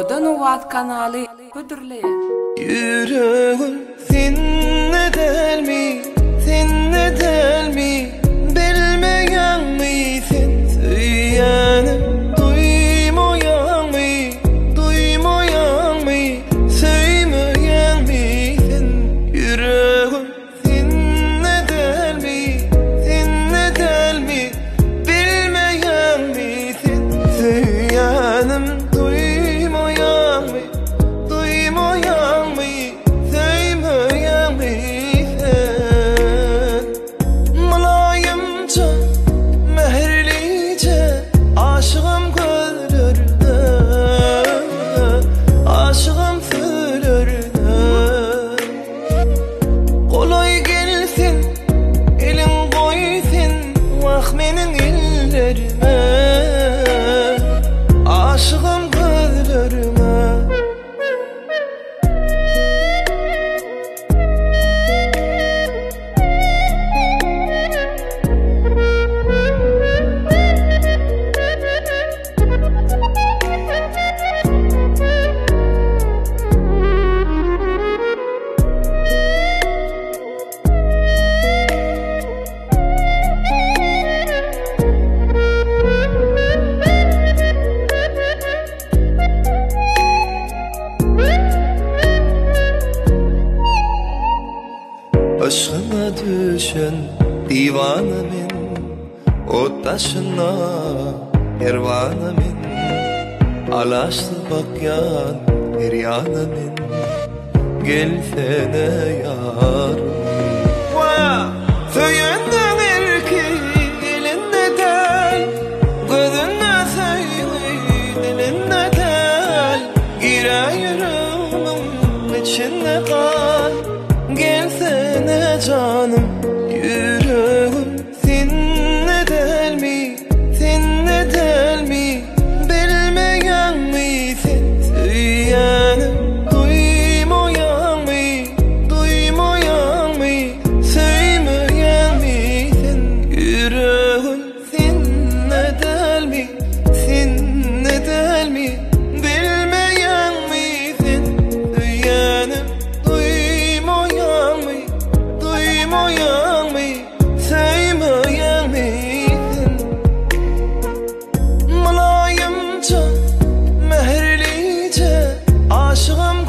Odan Uvat kanalı hödürleýär. Yüreğim seninle delmi, seninle delmi, bilmeyen misin? Söylenim duymayan mı, duymayan mı? Söylemeyen misin? Yüreğim seninle delmi, seninle delmi, bilmeyen misin? Söylenim duymayan mı, duymayan mı? Söylemeyen misin? Mulayimce, mehirlice, aşığım gözlerine, aşığım sözlerine. Kolay gelsin, elin koysun, vah menin ellerime, aşığım gözlerime. Aşkına düşen divana men, o taşına pervana men, alaştı bakyan her yana men, gelsene yarım. Söyünden erki elinde del, gözünde söyle dilinde del, gire yüreğimin içinde kal. Gelsene canım, yüreğim seninle delmi, seninle delmi, bilmeyen misin? Söylenim duymayan mı, duymayan mı? Söylemeyen misin? Yüreğim seninle delmi, seninle delmi, bilmeyen misin? Söylenim duymayan mı, duymayan mı? Söylemeyen misin? Mulayimce, mehirlice, aşığım